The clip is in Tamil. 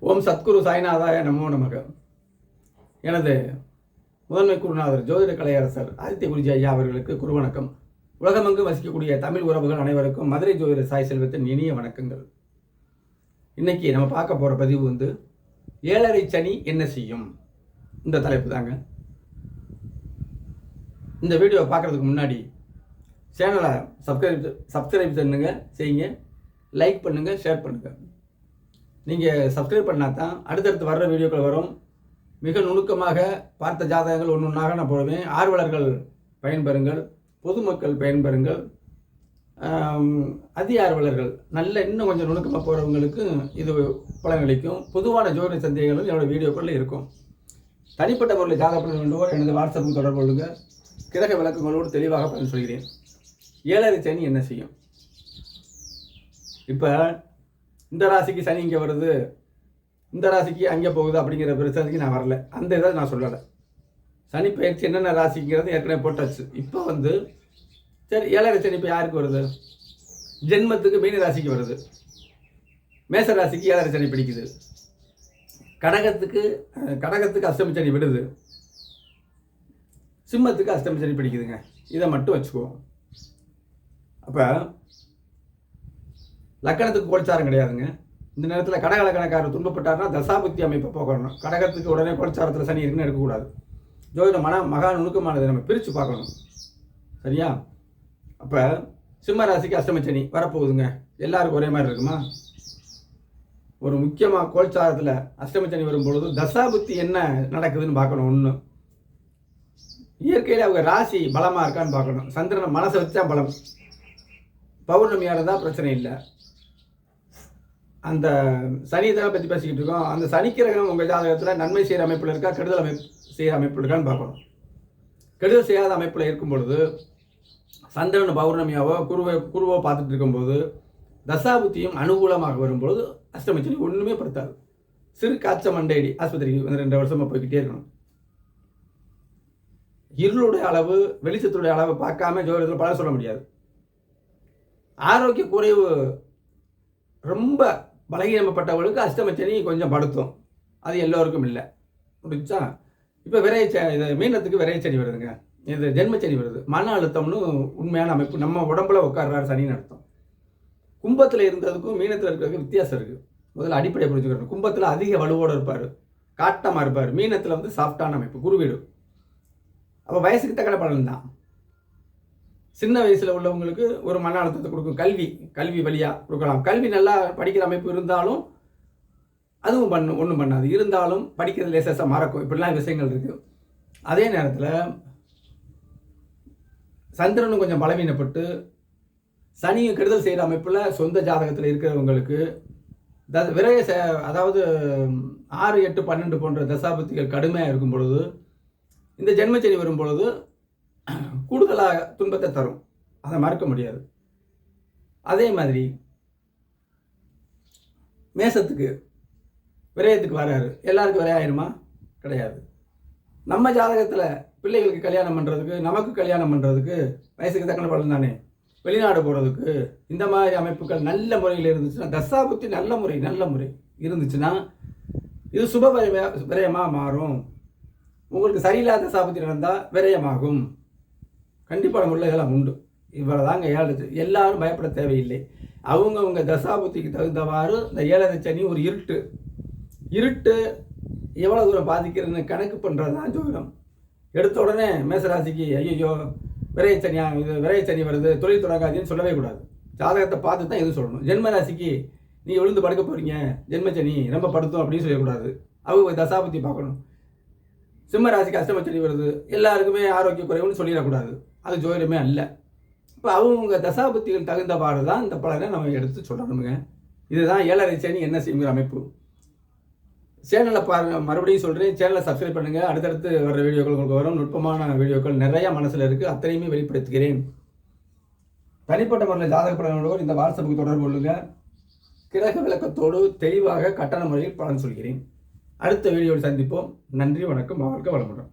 ஓம் சத்குரு சாய்நாதாய நமோ நமக. எனது முதன்மை குருநாதர் ஜோதிட கலையரசர் ஆதித்ய குருஜி ஐயா அவர்களுக்கு குருவணக்கம். உலகமெங்கு வசிக்கக்கூடிய தமிழ் உறவுகள் அனைவருக்கும் மதுரை ஜோதிட சாய் செல்வத்தின் இனிய வணக்கங்கள். இன்னைக்கு நம்ம பார்க்க போகிற பதிவு 7.5 சனி என்ன செய்யும், இந்த தலைப்பு தாங்க. இந்த வீடியோவை பார்க்குறதுக்கு முன்னாடி சேனலை சப்ஸ்கிரைப் செய்யுங்க, லைக் பண்ணுங்கள், ஷேர் பண்ணுங்கள். நீங்கள் சப்ஸ்கிரைப் பண்ணால் தான் அடுத்தடுத்து வர்ற வீடியோக்கள் வரும். மிக நுணுக்கமாக பார்த்த ஜாதகங்கள் ஒன்று ஒன்றாக நான் போடுவேன். ஆர்வலர்கள் பயன்பெறுங்கள், பொதுமக்கள் பயன்பெறுங்கள், அதி ஆர்வலர்கள் இன்னும் கொஞ்சம் நுணுக்கமாக போகிறவங்களுக்கு இது பலனளிக்கும். பொதுவான ஜோதிட சந்தேகங்களும் என்னோடய வீடியோக்களில் இருக்கும். தனிப்பட்ட முறையில் ஜாதகப்பட வேண்டுவோர் எனது வாட்ஸ்அப்புக்கு தொடர்பு கொள்ளுங்கள். கிரக விளக்கங்களோடு தெளிவாக பலன் சொல்கிறேன். 7.5 சனி என்ன செய்யும்? இப்போ இந்த ராசிக்கு சனி இங்கே வருது, இந்த ராசிக்கு அங்கே போகுது அப்படிங்கிற பிரச்சனைக்கு நான் வரல. அந்த இதை நான் சொல்லலை. சனி பயிற்சி என்னென்ன ராசிங்கிறது ஏற்கனவே போட்டாச்சு. இப்போ சரி 7.5 சனி இப்போ யாருக்கு வருது? ஜென்மத்துக்கு மீன ராசிக்கு வருது. மேச ராசிக்கு 7.5 சனி பிடிக்குது. கடகத்துக்கு அஷ்டமி சனி விடுது. சிம்மத்துக்கு அஷ்டமி சனி பிடிக்குதுங்க. இதை மட்டும் வச்சுக்குவோம். அப்போ லக்கணத்துக்கு கோல்சாரம் கிடையாதுங்க. இந்த நேரத்தில் கடக லக்கணக்காரர் துன்பப்பட்டார்னா தசாபுத்தி அமைப்பை போகணும். கடகத்துக்கு உடனே கோல்சாரத்தில் சனி இருக்குன்னு எடுக்கக்கூடாது. ஜோதிட மகா நுணுக்கமானது, நம்ம பிரித்து பார்க்கணும். சரியா? அப்போ சிம்ம ராசிக்கு அஷ்டம சனி வரப்போகுதுங்க. எல்லாருக்கும் ஒரே மாதிரி இருக்குமா? ஒரு முக்கியமாக கோல்சாரத்தில் அஷ்டம சனி வரும்பொழுது தசாபுத்தி என்ன நடக்குதுன்னு பார்க்கணும். ஒன்று, இயற்கையில் அவங்க ராசி பலமாக இருக்கான்னு பார்க்கணும். சந்திரனை மனசை வச்சா பலம். பௌர்ணமியாக இருந்தால் பிரச்சனை இல்லை. அந்த சனி தான் பற்றி பேசிக்கிட்டு இருக்கோம். அந்த சனிக்கிரகம் உங்கள் ஜாதகத்தில் நன்மை செய்கிற அமைப்பில் இருக்கா, கெடுதல் செய்கிற அமைப்பில் இருக்கான்னு பார்க்கணும். கெடுதல் செய்யாத அமைப்பில் இருக்கும் பொழுது, சந்திரன் பௌர்ணமியாவோ குருவோ பார்த்துட்டு இருக்கும்போது, தசாபுத்தியும் அனுகூலமாக வரும்பொழுது அஷ்டமச்சனி ஒன்றுமே படுத்தாது. சிறு காய்ச்ச மண்டையடி ஆஸ்பத்திரிக்கு 2 வருஷமாக போய்கிட்டே இருக்கணும். இருளுடைய அளவு, வெளிச்சத்துடைய அளவு பார்க்காம ஜோதிடத்தில் பலன் சொல்ல முடியாது. ஆரோக்கிய குறைவு ரொம்ப பலகீனப்பட்டவர்களுக்கு அஷ்டமச்சனி கொஞ்சம் படுத்தும். அது எல்லோருக்கும் இல்லை. முடிச்சா இப்போ மீனத்துக்கு விரைச்சனி வருதுங்க. இது ஜென்மச்சனி வருது. மன அழுத்தம்னு உண்மையான அமைப்பு. நம்ம உடம்புல உட்கார்றாரு சனின்னு அர்த்தம். கும்பத்தில் இருந்ததுக்கும் மீனத்தில் இருக்கிறதுக்கு வித்தியாசம் இருக்குது. முதல்ல அடிப்படையை புரிஞ்சுக்கணும். கும்பத்தில் அதிக வலுவோடு இருப்பார், காட்டமாக இருப்பார். மீனத்தில் சாஃப்டான அமைப்பு, குருவீடு. அப்போ வயசுக்கு தக்கன பலன் தான். சின்ன வயசில் உள்ளவங்களுக்கு ஒரு மன அழுத்தத்தை கொடுக்கும். கல்வி வழியாக கொடுக்கலாம். கல்வி நல்லா படிக்கிற அமைப்பு இருந்தாலும் அதுவும் ஒன்றும் பண்ணாது. இருந்தாலும் படிக்கிறது லேசாக மறக்கும். இப்படிலாம் விஷயங்கள் இருக்குது. அதே நேரத்தில் சந்திரனும் கொஞ்சம் பலவீனப்பட்டு சனியும் கெடுதல் செய்கிற அமைப்பில் சொந்த ஜாதகத்தில் இருக்கிறவங்களுக்கு அதாவது 6, 8, 12 போன்ற தசாபுத்திகள் கடுமையாக இருக்கும் பொழுது, இந்த ஜென்மச்சனி வரும் பொழுது கூடுதலாக துன்பத்தை தரும். அதை மறக்க முடியாது. அதே மாதிரி மேசத்துக்கு விரயத்துக்கு வராரு. எல்லாருக்கும் விரையாயிருமா? கிடையாது. நம்ம ஜாதகத்தில் பிள்ளைகளுக்கு கல்யாணம் பண்ணுறதுக்கு, நமக்கு கல்யாணம் பண்ணுறதுக்கு வயசுக்கு தக்கன பலன் தானே. வெளிநாடு போகிறதுக்கு இந்த மாதிரி அமைப்புகள் நல்ல முறையில் இருந்துச்சுன்னா, தசாபுத்தி நல்ல முறை இருந்துச்சுன்னா இது சுப விரயமாக மாறும். உங்களுக்கு சரியில்லாத தசாபுத்தி நடந்தால் விரயமாகும். கண்டிப்பான முறையில் இதெல்லாம் உண்டு. இவ்வளோ தாங்க 7.5. எல்லாரும் பயப்பட தேவையில்லை. அவங்கவுங்க தசாபுத்திக்கு தகுந்தவாறு இந்த 7.5 சனி ஒரு இருட்டு எவ்வளோ தூரம் பாதிக்கிறதுன்னு கணக்கு பண்ணுறது தான் ஜோதிடம். எடுத்த உடனே மேசராசிக்கு ஐயோ விரைச்சனி வருது, தொழில் தொடங்காதுன்னு சொல்லவே கூடாது. ஜாதகத்தை பார்த்து தான் எதுவும் சொல்லணும். ஜென்ம ராசிக்கு நீங்கள் விழுந்து படுக்க போகிறீங்க, ஜென்மச்சனி ரொம்ப படுத்தும் அப்படின்னு சொல்லக்கூடாது. அவங்க தசாபுத்தி பார்க்கணும். சிம்ம ராசிக்கு அஷ்டமச்சனி வருது, எல்லாருக்குமே ஆரோக்கிய குறைவுன்னு சொல்லிடக்கூடாது. அது ஜோதிடமே அல்ல. இப்போ அவங்க தசாபுத்திகள் தகுந்தவாறு தான் இந்த பலனை நம்ம எடுத்து சொல்லணுங்க. இதுதான் 7.5 சனி என்ன செய்யுங்கிற அமைப்பு. சேனலை பாருங்கள். மறுபடியும் சொல்கிறேன், சேனலை சப்ஸ்கிரைப் பண்ணுங்கள். அடுத்தடுத்து வர்ற வீடியோக்கள் உங்களுக்கு வரும். நுட்பமான வீடியோக்கள் நிறையா மனசில் இருக்குது. அத்தனையுமே வெளிப்படுத்துகிறேன். தனிப்பட்ட முறையில் ஜாதக பலனோடு இந்த வாட்ஸ்அப்புக்கு தொடர்பு கொள்ளுங்கள். கிரக விளக்கத்தோடு தெளிவாக கட்டண முறையில் பலன் சொல்கிறேன். அடுத்த வீடியோவில் சந்திப்போம். நன்றி, வணக்கம், வாழ்க வளமுடன்.